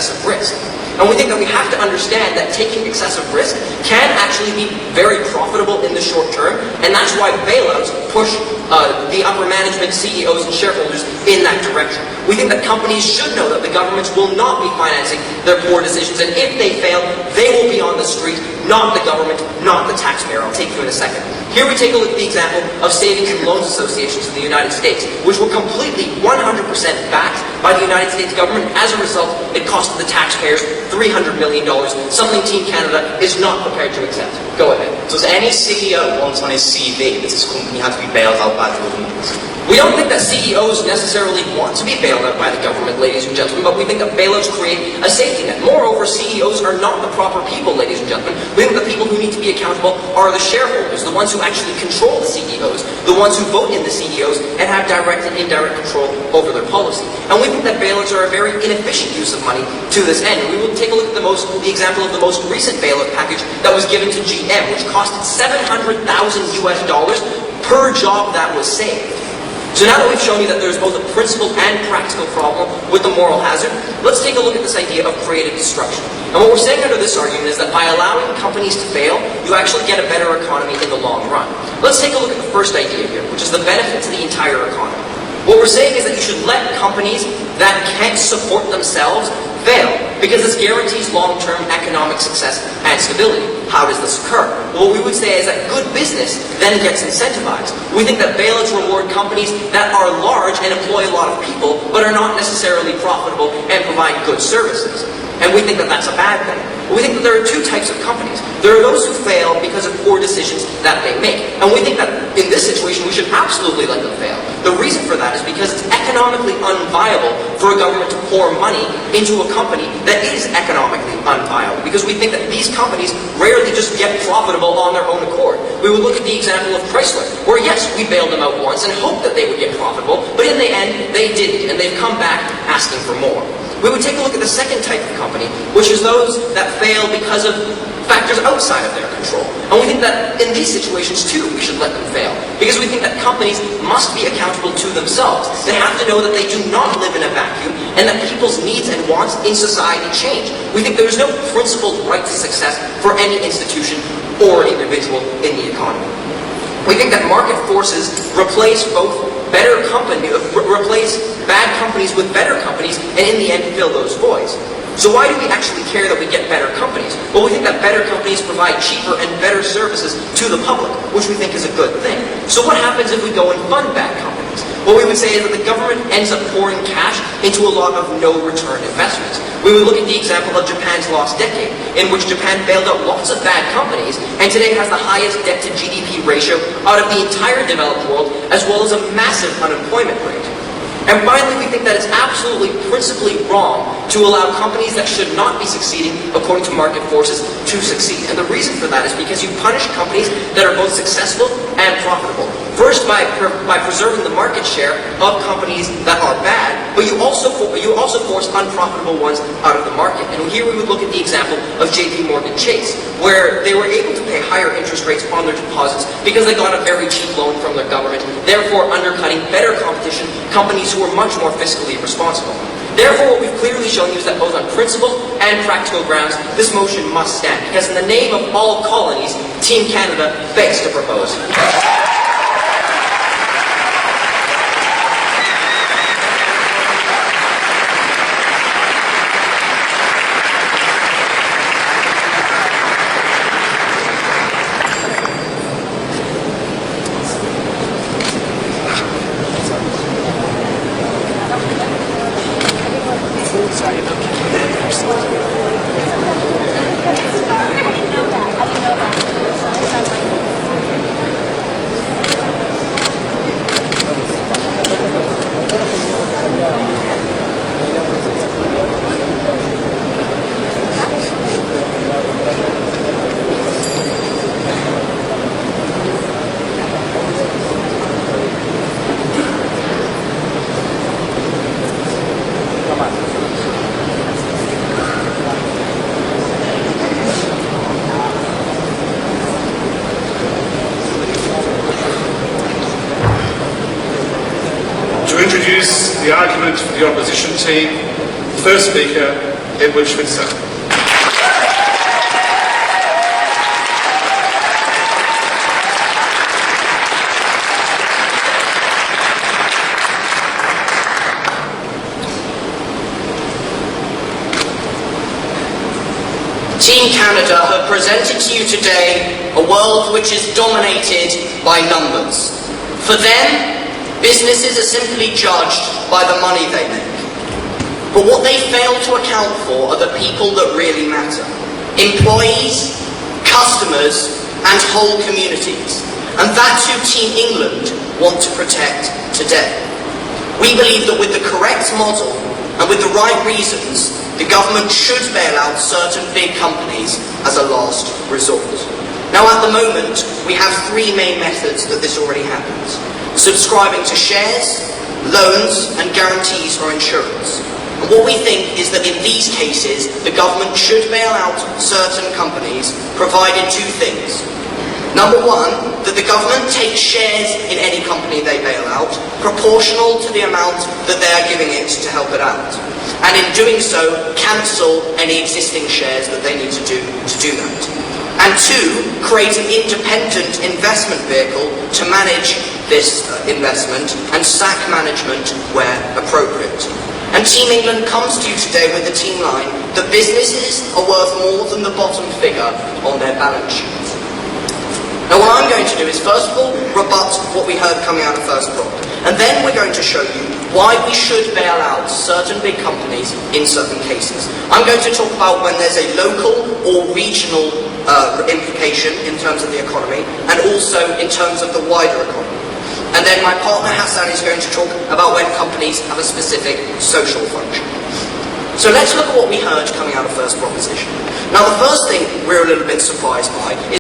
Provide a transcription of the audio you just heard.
excessive risk. And we think that we have to understand that taking excessive risk can actually be very profitable in the short term, and that's why bailouts push the upper management, CEOs, and shareholders in that direction. We think that companies should know that the governments will not be financing their poor decisions, and if they fail, they will be on the street, not the government, not the taxpayer. I'll take you in a second. Here we take a look at the example of savings and loans associations in the United States, which were completely 100% backed by the United States government. As a result, it costed the taxpayers $300 million, something Team Canada is not prepared to accept. Go ahead. Does any CEO want on his CV that his company had to be bailed out by the government? We don't think that CEOs necessarily want to be bailed out by the government, ladies and gentlemen, but we think that bailouts create a safety net. Moreover, CEOs are not the proper people, ladies and gentlemen. We think the people who need to be accountable are the shareholders, the ones who actually control the CEOs, the ones who vote in the CEOs and have direct and indirect control over their policy. And we think that bailouts are a very inefficient use of money to this end. We will take a look at the example of the most recent bailout package that was given to GM, which costed $700,000 per job that was saved. So now that we've shown you that there's both a principled and practical problem with the moral hazard, let's take a look at this idea of creative destruction. And what we're saying under this argument is that by allowing companies to fail, you actually get a better economy in the long run. Let's take a look at the first idea here, which is the benefit to the entire economy. What we're saying is that you should let companies that can't support themselves fail, because this guarantees long-term economic success and stability. How does this occur? Well, what we would say is that good business then gets incentivized. We think that bailouts reward companies that are large and employ a lot of people, but are not necessarily profitable and provide good services. And we think that that's a bad thing. We think that there are two types of companies. There are those who fail because of poor decisions that they make. And we think that in this situation, we should absolutely let them fail. The reason for that is because it's economically unviable for a government to pour money into a company that is economically unviable. Because we think that these companies rarely just get profitable on their own accord. We would look at the example of Chrysler, where yes, we bailed them out once and hoped that they would get profitable, but in the end, they didn't, and they've come back asking for more. We would take a look at the second type of company, which is those that fail because of factors outside of their control. And we think that in these situations too, we should let them fail. Because we think that companies must be accountable to themselves. They have to know that they do not live in a vacuum and that people's needs and wants in society change. We think there is no principled right to success for any institution or individual in the economy. We think that market forces replace bad companies with better companies, and in the end fill those voids. So why do we actually care that we get better companies? Well, we think that better companies provide cheaper and better services to the public, which we think is a good thing. So what happens if we go and fund bad companies? What we would say is that the government ends up pouring cash into a lot of no-return investments. We would look at the example of Japan's lost decade, in which Japan bailed out lots of bad companies, and today has the highest debt-to-GDP ratio out of the entire developed world, as well as a massive unemployment rate. And finally, we think that it's absolutely principally wrong to allow companies that should not be succeeding according to market forces to succeed. And the reason for that is because you punish companies that are both successful and profitable. First, by preserving the market share of companies that are bad, but you also force unprofitable ones out of the market. And here we would look at the example of JP Morgan Chase, where they were able to pay higher interest rates on their deposits because they got a very cheap loan from their government, therefore undercutting better competition, companies who are much more fiscally responsible. Therefore, what we've clearly shown you is that both on principle and practical grounds, this motion must stand, because in the name of all colonies, Team Canada begs to propose. To introduce the argument for the opposition team, the first speaker beschützen. Team Canada have presented to you today a world which is dominated by numbers. For them, businesses are simply judged by the money they make. But what they fail to account for are the people that really matter. Employees, customers, and whole communities. And that's who Team England want to protect today. We believe that with the correct model and with the right reasons, the government should bail out certain big companies as a last resort. Now at the moment, we have three main methods that this already happens. Subscribing to shares, loans, and guarantees or insurance. And what we think is that in these cases, the government should bail out certain companies, provided two things. Number one, that the government takes shares in any company they bail out, proportional to the amount that they are giving it to help it out. And in doing so, cancel any existing shares that they need to do that. And two, create an independent investment vehicle to manage this investment and sack management where appropriate. And Team England comes to you today with the team line that businesses are worth more than the bottom figure on their balance sheet. Now what I'm going to do is first of all rebut what we heard coming out of First Prop, and then we're going to show you why we should bail out certain big companies in certain cases. I'm going to talk about when there's a local or regional implication in terms of the economy, and also in terms of the wider economy. And then my partner Hassan is going to talk about when companies have a specific social function. So let's look at what we heard coming out of First Proposition. Now the first thing we're a little bit surprised by is